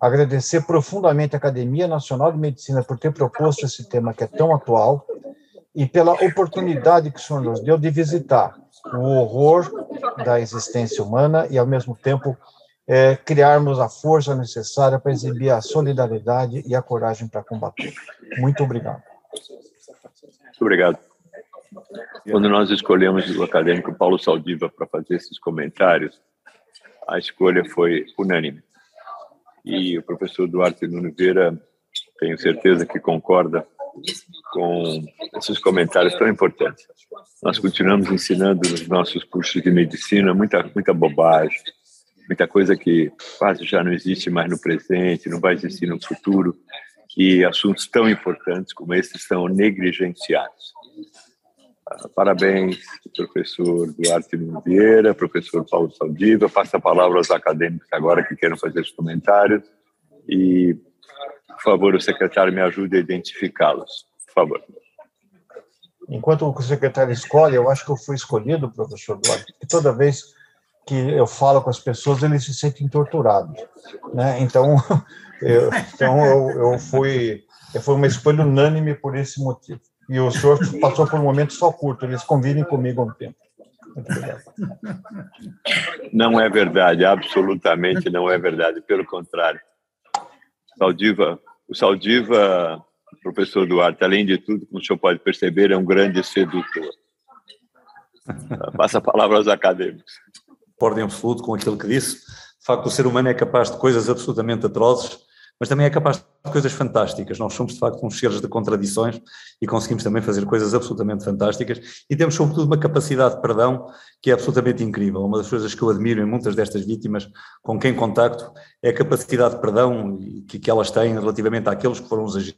agradecer profundamente a Academia Nacional de Medicina por ter proposto esse tema que é tão atual, e pela oportunidade que o senhor nos deu de visitar o horror da existência humana e, ao mesmo tempo, criarmos a força necessária para exibir a solidariedade e a coragem para combater. Muito obrigado. Muito obrigado. Quando nós escolhemos o acadêmico Paulo Saldiva para fazer esses comentários, a escolha foi unânime. E o professor Duarte Nunes Vieira, tenho certeza que concorda com esses comentários tão importantes. Nós continuamos ensinando nos nossos cursos de medicina muita bobagem, muita coisa que quase já não existe mais no presente, não vai existir no futuro, e assuntos tão importantes como esses são negligenciados. Parabéns, professor Duarte Nunes Vieira, professor Paulo Saldiva. Passo a palavra aos acadêmicos agora que queiram fazer os comentários e, por favor, o secretário me ajude a identificá-los. Por favor. Enquanto o secretário escolhe, eu acho que eu fui escolhido, professor Duarte, porque toda vez que eu falo com as pessoas, eles se sentem torturados, né? Então, eu fui uma escolha unânime por esse motivo. E o senhor passou por um momento só curto, eles convivem comigo há um tempo. Muito obrigado. Não é verdade, absolutamente não é verdade, pelo contrário. O Saldiva, professor Duarte, além de tudo, como o senhor pode perceber, é um grande sedutor. Passa a palavra aos acadêmicos. Ordem absoluto com aquilo que disse. De facto, o ser humano é capaz de coisas absolutamente atrozes, mas também é capaz de coisas fantásticas. Nós somos, de facto, uns seres de contradições e conseguimos também fazer coisas absolutamente fantásticas e temos, sobretudo, uma capacidade de perdão que é absolutamente incrível. Uma das coisas que eu admiro em muitas destas vítimas com quem contacto é a capacidade de perdão que elas têm relativamente àqueles que foram os agentes.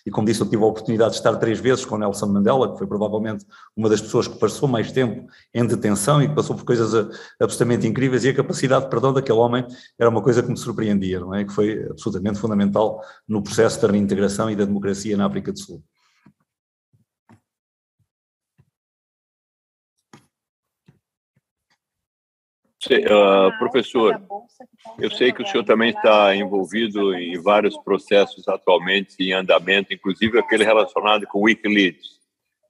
E, como disse, eu tive a oportunidade de estar 3 vezes com Nelson Mandela, que foi provavelmente uma das pessoas que passou mais tempo em detenção e que passou por coisas absolutamente incríveis, e a capacidade de perdão daquele homem era uma coisa que me surpreendia, não é? Que foi absolutamente fundamental no processo da reintegração e da democracia na África do Sul. Professor, eu sei que o senhor também está envolvido em vários processos atualmente em andamento, inclusive aquele relacionado com o Wikileaks,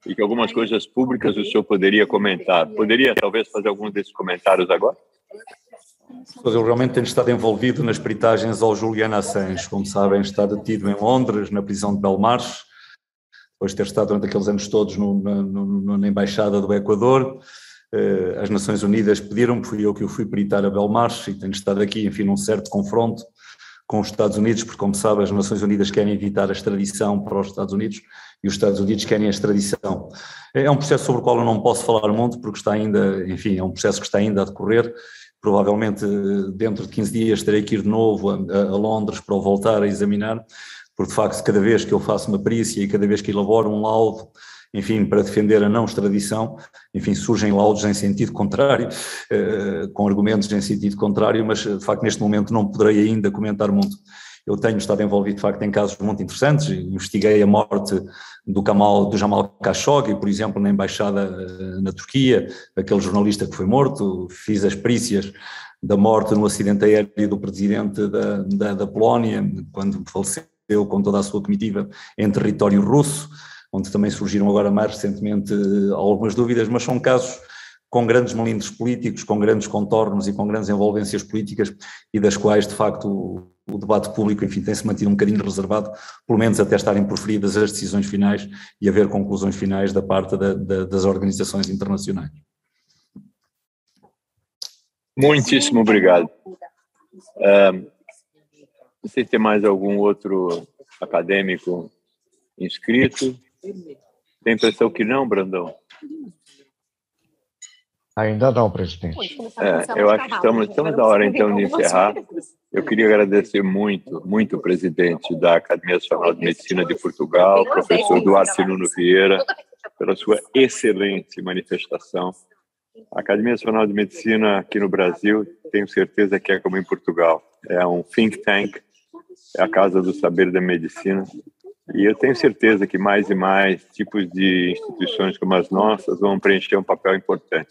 e que algumas coisas públicas o senhor poderia comentar. Poderia, talvez, fazer alguns desses comentários agora? Eu realmente tenho estado envolvido nas peritagens ao Julian Assange. Como sabem, está detido em Londres, na prisão de Belmarsh, depois de ter estado durante aqueles anos todos na Embaixada do Equador. As Nações Unidas pediram-me, fui eu que o fui peritar a Belmarsh, e tenho estado aqui, enfim, num certo confronto com os Estados Unidos, porque, como sabe, as Nações Unidas querem evitar a extradição para os Estados Unidos e os Estados Unidos querem a extradição. É um processo sobre o qual eu não posso falar muito, porque está ainda, enfim, é um processo que está ainda a decorrer. Provavelmente dentro de 15 dias terei que ir de novo a Londres para o voltar a examinar, porque, de facto, cada vez que eu faço uma perícia e cada vez que elaboro um laudo, enfim, para defender a não extradição, enfim, surgem laudos em sentido contrário, com argumentos em sentido contrário, mas, de facto, neste momento não poderei ainda comentar muito. Eu tenho estado envolvido, de facto, em casos muito interessantes. Investiguei a morte do Jamal Khashoggi, por exemplo, na embaixada na Turquia, aquele jornalista que foi morto. Fiz as perícias da morte no acidente aéreo do presidente da Polónia, quando faleceu com toda a sua comitiva em território russo, onde também surgiram agora mais recentemente algumas dúvidas, mas são casos com grandes melindres políticos, com grandes contornos e com grandes envolvências políticas, e das quais, de facto, o debate público, enfim, tem-se mantido um bocadinho reservado, pelo menos até estarem proferidas as decisões finais e haver conclusões finais da parte das organizações internacionais. Muitíssimo obrigado. Não sei se tem mais algum outro acadêmico inscrito. Tem a impressão que não, Brandão? Ainda não, presidente. Eu acho que estamos na hora, então, de encerrar. Eu queria agradecer muito o presidente da Academia Nacional de Medicina de Portugal, professor Duarte Nuno Vieira, pela sua excelente manifestação. A Academia Nacional de Medicina aqui no Brasil, tenho certeza que é como em Portugal. É um think tank, é a casa do saber da medicina. E eu tenho certeza que mais e mais tipos de instituições como as nossas vão preencher um papel importante,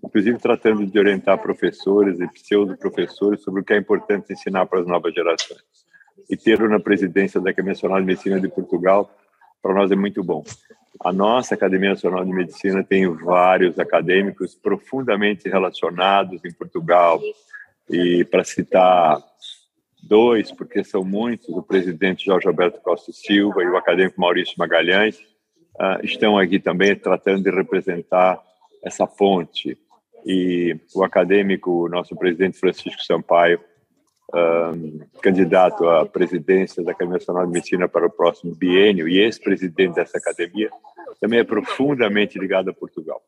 inclusive tratando de orientar professores e pseudo-professores sobre o que é importante ensinar para as novas gerações. E ter-o na presidência da Academia Nacional de Medicina de Portugal, para nós é muito bom. A nossa Academia Nacional de Medicina tem vários acadêmicos profundamente relacionados em Portugal. E para citar dois, porque são muitos, o presidente Jorge Alberto Costa Silva e o acadêmico Maurício Magalhães estão aqui também tratando de representar essa ponte. E o acadêmico, nosso presidente Francisco Sampaio, candidato à presidência da Academia Nacional de Medicina para o próximo biênio e ex-presidente dessa academia, também é profundamente ligado a Portugal.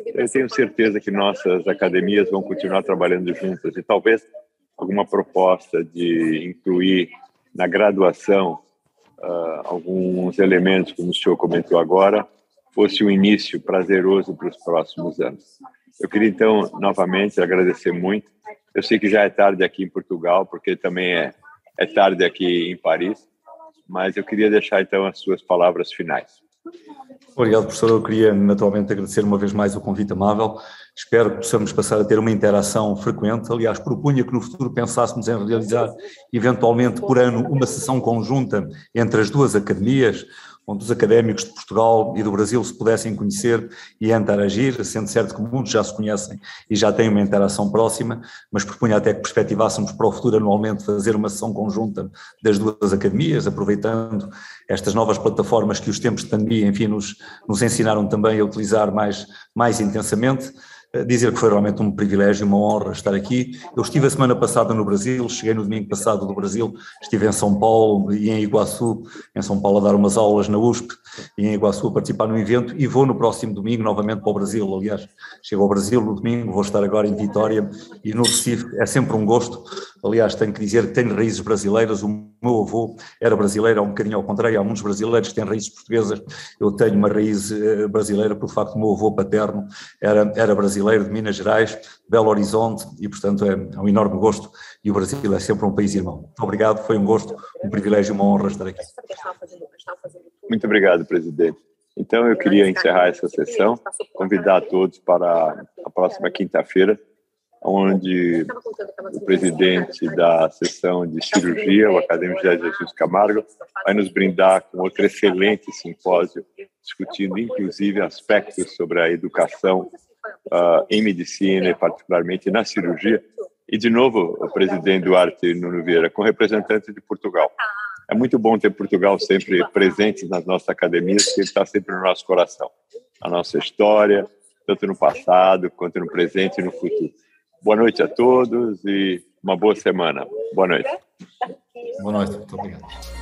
Eu tenho certeza que nossas academias vão continuar trabalhando juntas e talvez alguma proposta de incluir na graduação alguns elementos, como o senhor comentou agora, fosse um início prazeroso para os próximos anos. Eu queria, então, novamente agradecer muito. Eu sei que já é tarde aqui em Portugal, porque também é tarde aqui em Paris, mas eu queria deixar, então, as suas palavras finais. Obrigado, professor. Eu queria, naturalmente, agradecer uma vez mais o convite amável. Espero que possamos passar a ter uma interação frequente. Aliás, propunha que no futuro pensássemos em realizar, eventualmente, por ano, uma sessão conjunta entre as duas academias, onde os académicos de Portugal e do Brasil se pudessem conhecer e interagir, sendo certo que muitos já se conhecem e já têm uma interação próxima, mas propunha até que perspectivássemos para o futuro anualmente fazer uma sessão conjunta das duas academias, aproveitando estas novas plataformas que os tempos de pandemia, enfim, nos ensinaram também a utilizar mais intensamente. Dizer que foi realmente um privilégio, uma honra estar aqui. Eu estive a semana passada no Brasil, cheguei no domingo passado do Brasil, estive em São Paulo e em Iguaçu, em São Paulo a dar umas aulas na USP e em Iguaçu a participar no evento e vou no próximo domingo novamente para o Brasil. Aliás, chego ao Brasil no domingo, vou estar agora em Vitória e no Recife. É sempre um gosto. Aliás, tenho que dizer que tenho raízes brasileiras. O meu avô era brasileiro, um bocadinho ao contrário. Há muitos brasileiros que têm raízes portuguesas. Eu tenho uma raiz brasileira pelo facto do meu avô paterno era brasileiro, de Minas Gerais, Belo Horizonte, e portanto é um enorme gosto, e o Brasil é sempre um país irmão. Muito obrigado, foi um gosto, um privilégio e uma honra estar aqui. Muito obrigado, presidente. Então eu queria encerrar essa sessão, convidar todos para a próxima quinta-feira, onde o presidente da sessão de cirurgia, o acadêmico José Jesus Camargo, vai nos brindar com outro excelente simpósio, discutindo inclusive aspectos sobre a educação em medicina e particularmente na cirurgia. E de novo o presidente Duarte Nuno Vieira, com representantes de Portugal. É muito bom ter Portugal sempre presente nas nossas academias, porque ele está sempre no nosso coração, a nossa história, tanto no passado quanto no presente e no futuro. Boa noite a todos e uma boa semana. Boa noite. Boa noite, muito obrigado.